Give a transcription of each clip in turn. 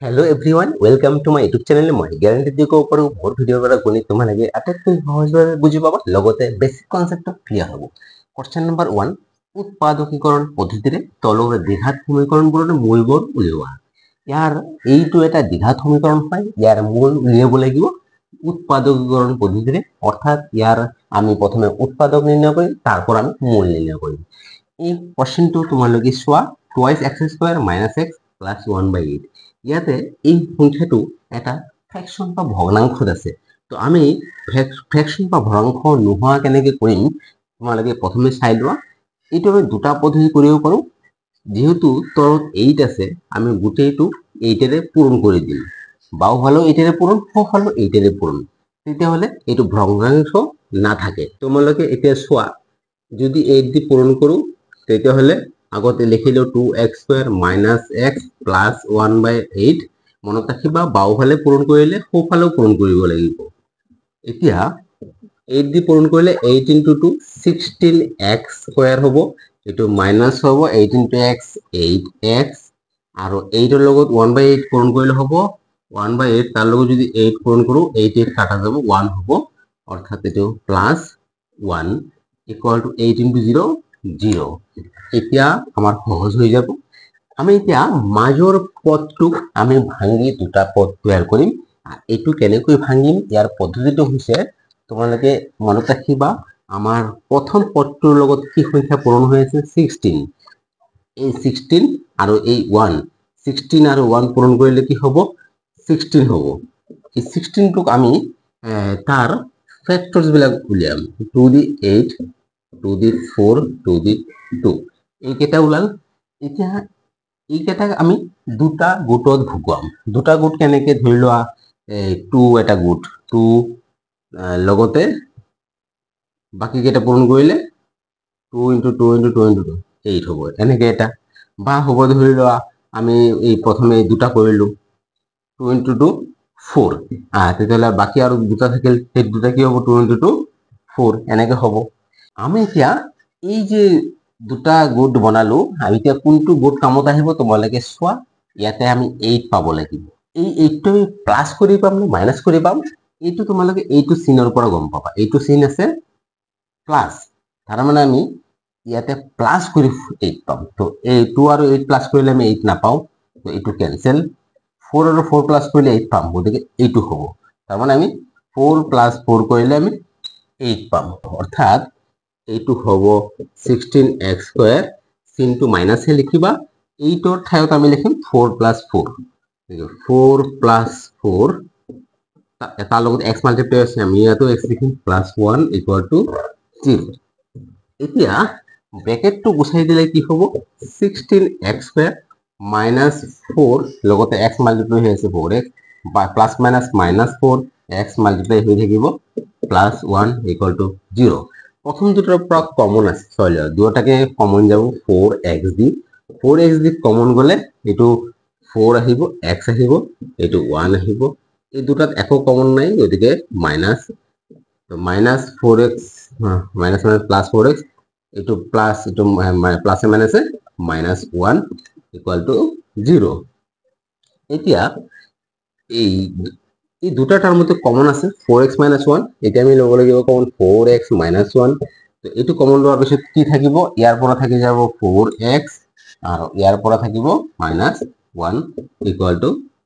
Hello everyone welcome to my YouTube channel मैं guarantee दी को ऊपर मोर भिडिओ द्वारा गणित तुम्हारे आटाइतকৈ সহজভাৱে বুজি পাবা লগতে বেসিক কনসেপ্ট ক্লিয়াৰ হ'ব। क्वेश्चन नंबर 1 উৎপাদকীকৰণ পদ্ধতিৰে তলৰ দ্বিঘাত সমীকৰণবোৰৰ মূলবোৰ উলিওৱা। ইয়াৰ এইটো এটা দ্বিঘাত সমীকৰণ হয়, ইয়াৰ মূল উলিয়াব লাগিব উৎপাদকীকৰণ পদ্ধতিৰে, অৰ্থাৎ ইয়াৰ আমি প্ৰথমে উৎপাদক নিৰ্ণয় কৰিম, তাৰপৰ আমি মূল নিৰ্ণয় কৰিম। এই কোৱেশ্চনটো তোমালোকে চোৱা 2x² - x + 1/8। ইয়াতে এই সংখ্যাটো এটা ফ্ৰেকশন বা ভগ্নাংশত আছে। তো আমি ফ্ৰেকশন বা ভগ্নাংশ নোহোৱা কেনেকৈ কৰিম তোমালোকে প্ৰথমে চাই লোৱা। এইটো আমি দুটা পদ্ধতি কৰিব পাৰোঁ। যেহেতু তলত 8 আছে, আমি গোটেইটো 8ৰে পূৰণ কৰি দিম। বাওঁফালেও 8ৰে পূৰণ, সোঁফালেও 8ৰে পূৰণ, তেতিয়াহ'লে এইটো ভগ্নাংশ নাথাকে। তোমালোকে এতিয়া চোৱা, যদি 8 দি পূৰণ কৰোঁ তেতিয়াহ'লে আগতে লিখিলো 2x² - x + 1/8। মনত ৰাখিবা বাওঁফালে পূৰণ কৰিলে সোঁফালেও পূৰণ কৰিব লাগিব। এতিয়া 8 দি পূৰণ কৰিলে 8 × 2 16x² হ'ব, এইটো মাইনাছ হ'ব 8 × x 8x, আৰু 8ৰ লগত 1/8 পূৰণ কৰিলে হ'ব 1/8, তাৰ লগত যদি 8 পূৰণ কৰোঁ 8 কাটা যাব 1 হ'ব, অৰ্থাৎ এইটো +1 = 8 × 0 0। এতিয়া আমাৰ সহজ হৈ যাব। আমি এতিয়া মাজৰ পদটোক আমি ভাঙি দুটা পদ তৈয়াৰ কৰিম। এইটো কেনেকৈ ভাঙিম, ইয়াৰ পদ্ধতিটো হৈছে তোমালোকে মনত ৰাখিবা, আমাৰ প্ৰথম পদটোৰ লগত কি সংখ্যা পূৰণ হৈ আছে 16। এই 16 আৰু এই 1, 16 আৰু 1 পূৰণ কৰিলে কি হ'ব 16 হ'ব। এই 16টোক আমি তাৰ ফেক্টৰছ বিলাক উলিয়াম। 2 দি 8, 2 দি 4, 2 দি 2, এইকেইটা ওলাল। এতিয়া এইকেইটাক আমি দুটা গোটত ভগুৱাম। দুটা গোট কেনেকে, ধৰি লোৱা 2 এটা গোট, 2 লগতে বাকি কেইটা পূৰণ কৰিলে 2 × 2 × 2 × 2 8 হ'ব, এনেকে এটা। বা হ'ব ধৰি লোৱা আমি এই প্ৰথমে দুটা কৰিলো 2 × 2 4, তেতিয়াহ'লে বাকি আৰু দুটা থাকিল, সেই দুটা কি হ'ব 2 × 2 4, এনেকে হ'ব। আমি এতিয়া এই যে দুটা গোট বনালো, আমি এতিয়া কোনটো গোট কামত আহিব তোমালোকে চোৱা। ইয়াতে আমি 8 পাব লাগিব। এই 8টো আমি প্লাছ কৰি পাম নে মাইনাছ কৰি পাম, এইটো তোমালোকে এইটো চিনৰ পৰা গম পাবা। এইটো চিন আছে প্লাছ, তাৰ মানে আমি ইয়াতে প্লাছ কৰি 8 পাম। তো এই 2 আৰু 8 প্লাছ কৰিলে আমি 8 নাপাওঁ, তো এইটো কেনসেল। 4 আৰু 4 প্লাছ কৰিলে 8 পাম, গতিকে এইটো হ'ব। তাৰ মানে আমি 4 + 4 কৰিলে আমি 8 পাম, অৰ্থাৎ এইটো হ'ব 16x²। চিনটো মাইনাছে লিখিবা, 8ৰ ঠাইত আমি লিখিম 4 + 4, 4 + 4, তাৰ লগত x মাল্টিপ্লাই আছে, আমি ইয়াতো x লিখিম, +1 = 0। এতিয়া ব্ৰেকেটটো গুচাই দিলে কি হ'ব 16x² - 4, লগতে x মাল্টিপ্লাই হৈ আছে 4x, বা ±-4, x মাল্টিপ্লাই হৈ থাকিব, +1 = 0। প্ৰথম দুটাৰ পৰা কমন আছে, দুটাকে কমন যাব 4x দি। 4x দি কমন গ'লে এইটো 4 আহিব, x আহিব, এইটো 1 আহিব। এই দুটাত একো কমন নাই, গতিকে মাইনাছ, -4x +4x, এইটো প্লাছ, এইটো প্লাছে মাইনাছে -1 = 0। এতিয়া এই দুটা টাৰ্মতে কমন আছে 4x - 1, এতিয়া আমি ল'ব লাগিব কমন 4x - 1। তো এইটো কমন লোৱাৰ পিছত কি থাকিব, ইয়াৰ পৰা থাকি যাব 4x, আৰু ইয়াৰ পৰা থাকিব -1 =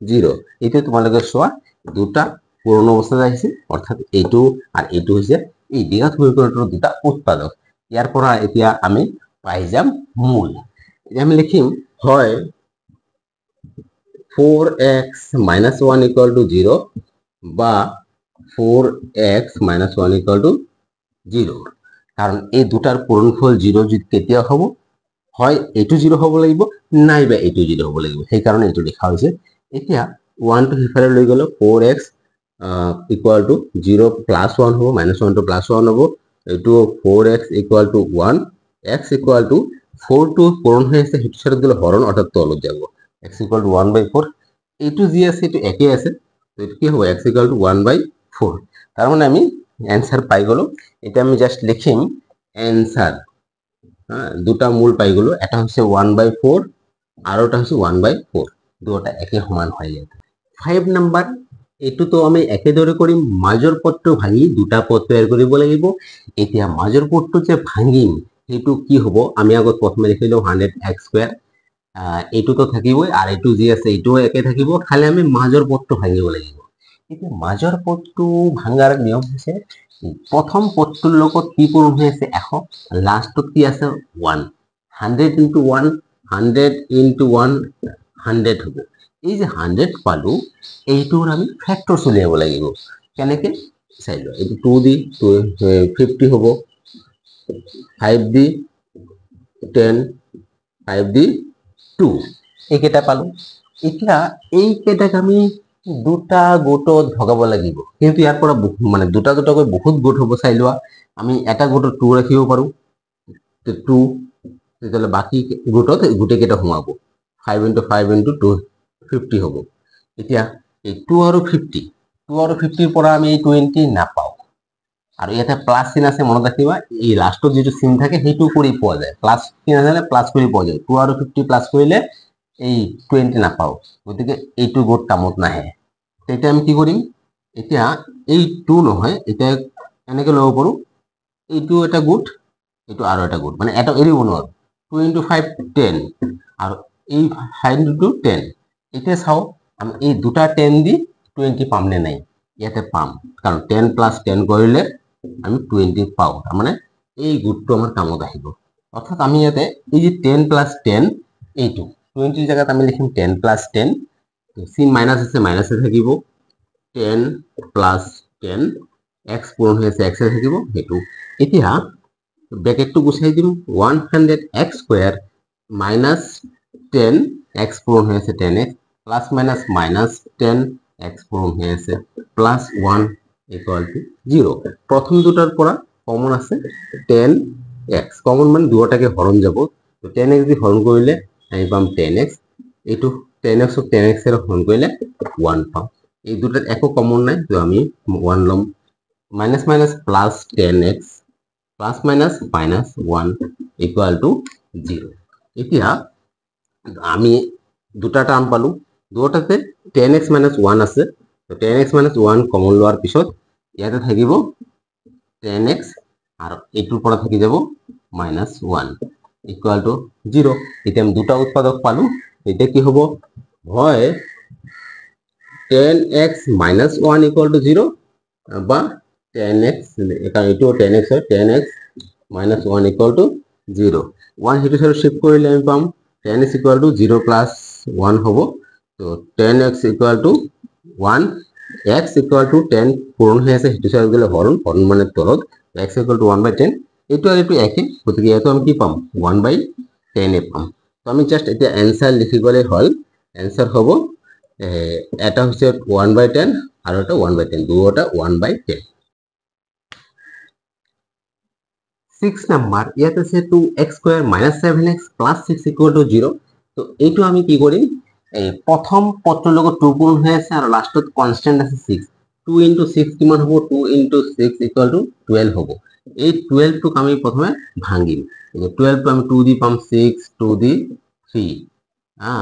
0। এইটো তোমালোকে চোৱা, দুটা পূৰণ অৱস্থাত আহিছে, অৰ্থাৎ এইটো আৰু এইটো হৈছে এই দ্বিঘাত সমীকৰণটোৰ দুটা উৎপাদক। ইয়াৰ পৰা এতিয়া আমি পাই যাম মূল। এতিয়া আমি লিখিম হয় 4x - 1 = 0 বা 4x - 1 = 0, কাৰণ এই দুটাৰ পূৰণফল 0 কেতিয়া হ'ব, হয় এইটো 0 হ'ব লাগিব, নাইবা এইটো 0 হ'ব লাগিব, সেইকাৰণে এইটো লিখা হৈছে। এতিয়া 1টো সিফালে লৈ গ'লে 4x = 0 +1 হ'ব, -1 টো +1 হ'ব, এইটো 4x = 1, x = 4টো পূৰণ হৈ আছে, সেইটো চাইডত গ'লে হৰণ, অৰ্থাৎ তলত যাব, x = 1/4। এইটো যি আছে এইটো একেই আছে, তো এইটো কি হ'ব x = 1/4। তাৰ মানে আমি এনসাৰ পাই গ'লো। এতিয়া আমি জাষ্ট লিখিম এনসাৰ, দুটা মূল পাই গ'লো, এটা হৈছে 1/4 আৰু এটা হৈছে 1/4। দুটা একে সমান হয় ইয়াত 5 নাম্বাৰ এইটোতো আমি একেদৰে কৰিম মাজৰ পদটো ভাঙি দুটা পদ তৈয়াৰ কৰিব লাগিব এতিয়া মাজৰ পদটো যে ভাঙিম সেইটো কি হ'ব আমি আগত প্ৰথমে লিখিলো 100x² এইটোতো থাকিবই আৰু এইটো যি আছে এইটো একে থাকিব খালি আমি মাজৰ পদটো ভাঙিব লাগিব এতিয়া মাজৰ পদটো ভাঙাৰ নিয়ম হৈছে প্ৰথম পদটোৰ লগত কি পূৰণ হৈ আছে 100 লাষ্টত কি আছে 1 100 into 1 100 into 1 100 হ'ব এই যে 100 পালো এইটোৰ আমি ফ্যাক্টৰছ উলিয়াব লাগিব কেনেকে চাই লও এইটো 2 দি 50 হ'ব 5 দি 10 5 দি 2 এইকেইটা পালো এতিয়া এইকেইটাক আমি দুটা গোটত ভগাব লাগিব কিন্তু ইয়াৰ পৰা মানে দুটা দুটাকৈ বহুত গোট হ'ব চাই লোৱা আমি এটা গোটত 2 ৰাখিব পাৰো 2 তেতিয়ালে বাকি গোটত গোটেইকেইটা সোমাব 5 into 5 into 2 50 হ'ব এতিয়া এই 2 আৰু 50 2 আৰু 50 পৰা আমি 20 নাপাও আৰু ইয়াতে প্লাস চিন আছে মনত ৰাখিবা এই লাষ্টত যেটো চিন থাকে হেতু কৰি পোৱা যায় প্লাস চিন আছে প্লাস কৰি পোৱা যায় 2 আৰু 50 প্লাস কৰিলে এই 20 নাপাও গতিকে এইটো গোট কামত নাহে তেতিয়া আমি কি কৰিম এতিয়া এই 2 নহয় এটা এনেকে লব পাৰো এইটো এটা গোট এইটো আৰু এটা গোট মানে এটা এৰিব নোৱাৰো 2 into 5 10 আৰু এই 5 into 10 এতিয়া চাও আমি এই দুটা 10 দি 20 পাম নে নাই ইয়াতে পাম কাৰণ 10 plus 10 কৰিলে আমি 20 পাও মানে এই গোটটো আমাৰ কামত আহিব অর্থাৎ আমি ইয়াতে এই যে 10 plus 10 এইটো 20 জায়গাত আমি লিখিম 10 plus 10 তো sin মাইনাস আছে মাইনাসে থাকিব 10 plus 10 x পূরণ হয়েছে x এ থাকিব হেতু এতিয়া ব্র্যাকেটটো গুছাই দিম 100x² minus 10 x পূরণ হয়েছে 10x plus minus minus 10 x পূরণ হয়েছে plus 1 equal to 0 প্রথম দুটার পৰা কমন আছে 10x কমন মানে দুটাকে হৰণ যাব তো 10x দি হৰণ কৰিলে আমি পাম 10x এইটো 10x ক 10x এৰ হৰণ কৰিলে 1 পাম এই দুটাৰ একো কমন নাই তো আমি 1 লম minus minus plus 10x plus minus minus 1 equal to 0 এতিয়া আমি দুটা টার্ম পালো দুটাতে 10x minus 1 আছে তো 10x minus 1 কমন লোৱাৰ পিছত ইয়াতে থাকিব 10x আৰ এইটোৰ পৰা থাকি যাব minus 1 equal to 0 এতিয়া আমি দুটা উৎপাদক পালো এতিয়া কি হ'ব হয় 10x minus 1 equal to 0 বা 10x এটা এইটো 10x হয় 10x minus 1 equal to 0 1 হেতু সাইড শিফট কৰিলে আমি পাম 10x equal to 0 plus 1 হ'ব তো 10x equal to 1 x equal to 10 পূরণ হৈ আছে হেতু সাইড গলে হরণ হরণ মানে তলত x equal to 1 by 10 এইটো আর এইটো একে গতিকে এটো আমি কি পাম 1 by 10 এ পাম তো আমি জাস্ট এটা অ্যানসার লিখি গলে হল অ্যানসার হ'ব এটা হচ্ছে 1 by 10 আর এটা 1 by 10 দুটো 1 by 10 6 নাম্বার ইয়াতে আছে 2x² - 7x + 6 = 0 তো এইটো আমি কি কৰিম এই প্ৰথম পদটোৰ লগত 2 পূৰণ হৈ আছে আৰু লাষ্টত কনস্ট্যান্ট আছে 6 2 into 6 কিমান হ'ব 2 into 6 equal to 12 হ'ব এই 12 টোক আমি প্ৰথমে ভাঙিম এই 12 টো আমি 2 দি পাম 6 2 দি 3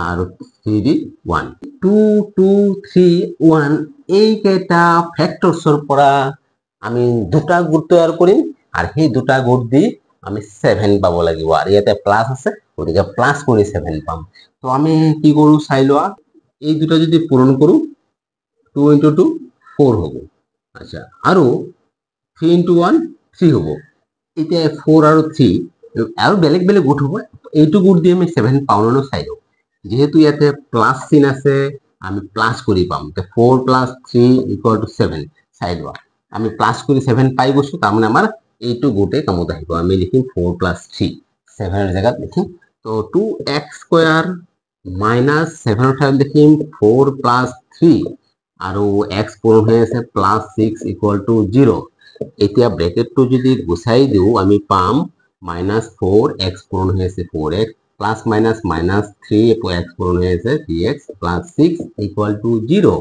আৰু 3 দি 1 2 2 3 1 এই কেইটা ফ্যাক্টৰসৰ পৰা আমি দুটা গোট তৈয়াৰ কৰিম আৰ সেই দুটা গোট দি আমি 7 পাব লাগিব আৰ ইয়াতে প্লাস আছে গতিকে প্লাস কৰি 7 পাম তো আমি কি কৰো চাই লোৱা এই দুটা যদি পূৰণ কৰো 2 into 2 4 হ'ব আচ্ছা আৰু 3 into 1 3 হ'ব এতিয়া 4 আৰু 3 আৰু বেলেগ বেলেগ গোট হ'ব এইটো গোট দি আমি 7 পাও ন চাই লও যেহেতু ইয়াতে প্লাস চিন আছে আমি প্লাস কৰি পাম তো 4 + 3 = 7 চাই লোৱা আমি প্লাস কৰি 7 পাই গৈছো তাৰ মানে আমাৰ এইটো গোটে কামত আহিব আমি লিখিম 4 + 3 7 এর জায়গাত লিখিম তো 2x² - 7 এর ঠাইত লিখিম 4 + 3 আৰু x পূরণ হৈ আছে +6 = 0 এতিয়া ব্র্যাকেটটো যদি গুছাই দিও আমি পাম -4 x পূরণ হৈ আছে 4x plus minus minus 3 x পূরণ হৈ আছে 3x plus 6 equal to 0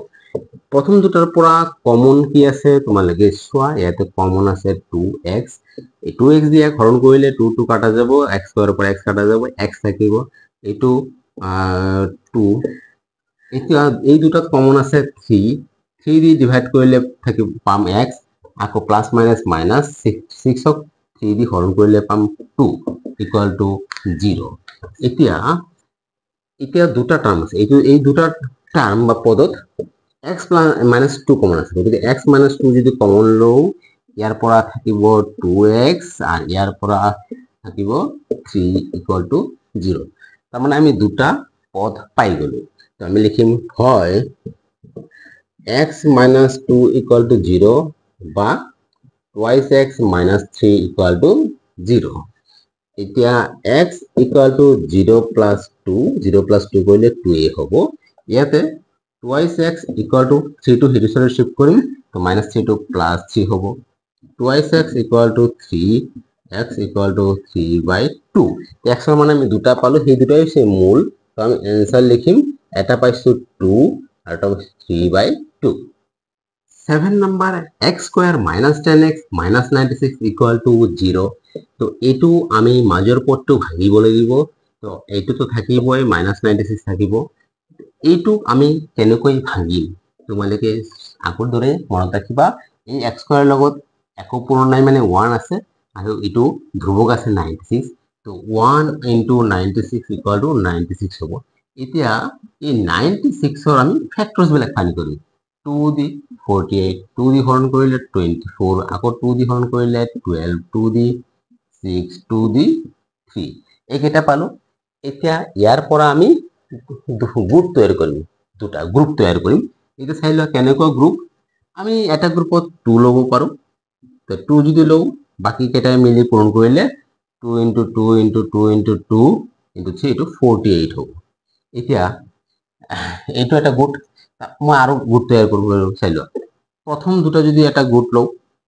প্রথম দুটাৰ পৰা কমন কি আছে তোমালোকে চোৱা ইয়াতে কমন আছে 2x এই 2x দিয়ে হৰণ কৰিলে 2 2 কাটা যাব x স্কয়াৰৰ পৰা x কাটা যাব x থাকিব এইটো 2 এতিয়া এই দুটাত কমন আছে 3 3 দি ডিভাইড কৰিলে থাকিব পাম x আকৌ প্লাস মাইনাস মাইনাস 6 ক 3 দি হৰণ কৰিলে পাম 2 ইকুয়াল টু 0 এতিয়া দুটা টার্ম আছে এই দুটা টার্ম বা পদত x minus 2 কমন আছে গতিকে x minus 2 যদি কমন লও ইয়াৰ পৰা থাকিব 2x আৰ ইয়াৰ পৰা থাকিব 3 ইকুয়াল টু 0 তার মানে আমি দুটা পদ পাই গলো তো আমি লিখিম হয় x minus 2 equal to 0 বা twice x minus 3 equal to 0 এতিয়া x equal to 0 plus 2 0 plus 2 কৰিলে 2a হ'ব ইয়াতে twice x equal to 3 to হেৰি সৰে শিফট কৰিম তো minus 3 to plus 3 হ'ব twice x equal to 3 x equal to 3 by 2 x এর মানে আমি দুটা পালো সেই দুটাই হচ্ছে মূল তো আমি आंसर লিখিম এটা পাইছো 2 আর এটা 3 by 2 7 number x square minus 10x minus 96 equal to 0 তো এইটো আমি মাজৰ পদটো ভাঙিব লাগিব তো এইটো তো থাকিবই minus 96 থাকিব এইটো আমি কেনেকৈ ভাঙিম তোমালোকে আগৰ দৰে মনত ৰাখিবা এই x square লগত একো পূৰণ নাই মানে 1 আছে আৰু এইটো ধ্ৰুবক আছে 96 তো 1 into 96 equal to 96 হ'ব এতিয়া এই 96 ৰ আমি ফ্যাক্টৰস বিলাক ফাইন্ড কৰিম 2 দি 48 2 দি হৰণ কৰিলে 24 আকৌ 2 দি হৰণ কৰিলে 12 2 দি 6 2 দি 3 এইকেইটা পালো এতিয়া ইয়াৰ পৰা আমি গ্ৰুপ তৈয়াৰ কৰিম দুটা গ্ৰুপ তৈয়াৰ কৰিম এটা চাই লোৱা কেনেকুৱা গ্ৰুপ আমি এটা গ্ৰুপত 2 লব পাৰো তো 2 যদি লও বাকি কেইটাই মিলি পূৰণ কৰিলে 2 into 2 into 2 into 2 into 3 into 48 হ'ব এতিয়া এইটো এটা গুট মই আৰু গুট তৈয়াৰ কৰিব চাই লোৱা প্ৰথম দুটা যদি এটা গুট লও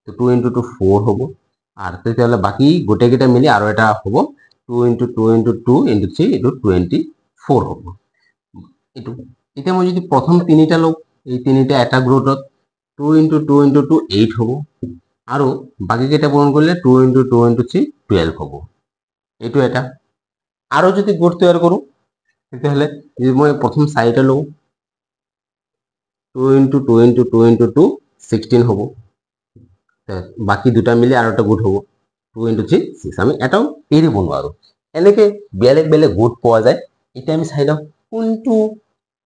তো 2 into 2 4 হ'ব আর তেতিয়ালে বাকি গোটে কেইটা মিলি আৰু এটা হ'ব 2 into 2 into 2 into 3 into 24 হ'ব এটো এতিয়া মই যদি প্ৰথম তিনিটা লও এই তিনিটা এটা গ্ৰুপত 2 into 2 into 2 8 হ'ব আৰু বাকি কেইটা পূৰণ কৰিলে 2 into 2 into 3 12 হ'ব এটো এটা আৰু যদি গুট তৈয়াৰ কৰো তেতিয়ালে যদি মই প্ৰথম চাৰিটা লও 2 into 2 into 2 into 2 16 হ'ব বাকি দুটা মিলি আৰু এটা গুট হ'ব 2 into 3 6 আমি এটাও এৰি বনোৱাৰো এনেকে বেলেগ বেলেগ গুট পোৱা যায় এটা আমি চাই লও কোনটো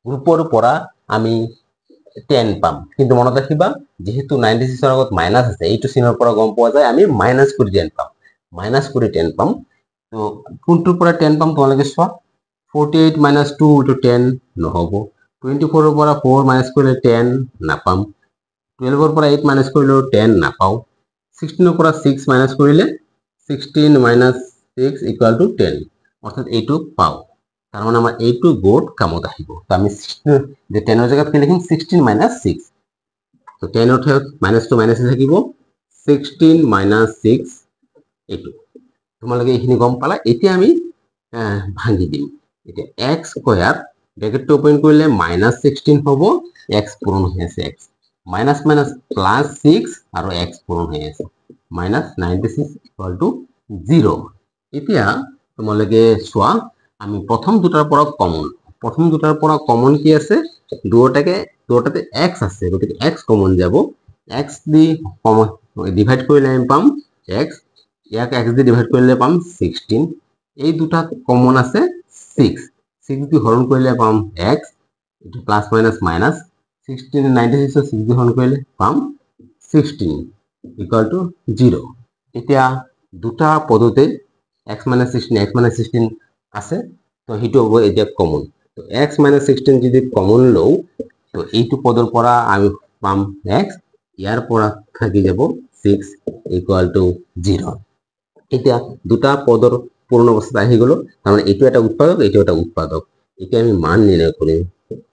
গ্ৰুপৰ পৰা আমি 10 পাম কিন্তু মনত ৰাখিবা যেহেতু 96 ৰ আগত মাইনাস আছে এইটো চিনৰ পৰা গম পোৱা যায় আমি মাইনাস কৰি 10 পাম মাইনাস কৰি 10 পাম তো কোনটোৰ পৰা 10 পাম তোমালোকে চোৱা 48 minus 2 to 10 নহব 24 ৰ পৰা 4 minus কৰিলে 10 নাপাম 12 ৰ পৰা 8 minus কৰিলে 10 নাপাও 16 ৰ পৰা 6 minus কৰিলে 16 minus 6 equal to 10 অর্থাৎ এইটো পাও তার মানে আমার এইটো গুট কামত আহিব তো আমি যে 10 ৰ জায়গাত কি লিখিম 16 minus 6 তো 10 ৰ ঠাইত minus to minus থাকিব 16 minus 6 এইটো তোমালোকে এইখিনি গম পালা এতিয়া আমি ভাঙি দিম এতিয়া x স্কয়ার ব্র্যাকেটটো ওপেন কৰিলে -16 হ'ব x পূৰণ হৈ আছে x মাইনাস মাইনাস প্লাস 6 আৰু x পূৰণ হৈ আছে -96 equal to 0 এতিয়া তোমালোকে চোৱা আমি প্ৰথম দুটাৰ পৰা কমন কি আছে দুটাতে x আছে গতিকে x কমন যাব x দি ডিভাইড কৰিলে আমি পাম x ইয়াক x দি ডিভাইড কৰিলে পাম 16 এই দুটা কমন আছে 6 দি হৰণ কৰিলে পাম x এটো প্লাস মাইনাস মাইনাস 16 96 6 দি হৰণ কৰিলে পাম 16 equal to 0 এতিয়া দুটা পদতে x - 16 আছে তো হিটো হ'ব এতিয়া কমন তো x - 16 যদি কমন লও তো এইটো পদৰ পৰা আমি পাম x ইয়াৰ পৰা থাকি যাব 6 equal to 0 এতিয়া দুটা পদৰ পূৰ্ণ অৱস্থা আহি গলো মানে এইটো এটা উৎপাদক এতিয়া আমি মান নিৰ্ণয় কৰিম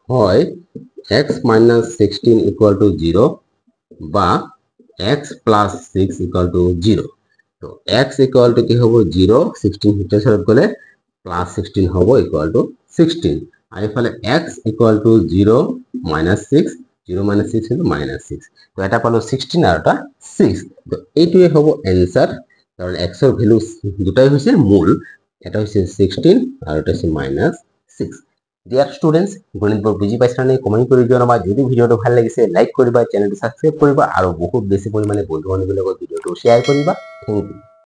হয় x - 16 equal to 0 বা x plus 6 equal to 0 তো x equal to কি হ'ব 0 16 হিটৰ সৰত গলে plus 16 হ'ব equal to 16 আৰু ইফালে x equal to 0 minus 6 0 minus 6 into minus 6 তো এটা পালো 16 আৰু এটা 6 তো এইটোৱে হ'ব आंसर কারণ x এর ভ্যালু দুটাই হইছে মূল এটা হইছে 16 আর এটা হইছে -6 ডিয়াৰ ষ্টুডেণ্টছ গণিতবোৰ বুজি পাইছা নে কমেণ্ট কৰি জনাবা যদি ভিডিঅ'টো ভাল লাগিছে লাইক কৰিবা চেনেলটো ছাবস্ক্ৰাইব কৰিবা আৰু বহুত বেছি পৰিমাণে বন্ধু বান্ধৱীৰ লগত ভিডিঅ'টো শ্বেয়াৰ কৰিবা থেংক ইউ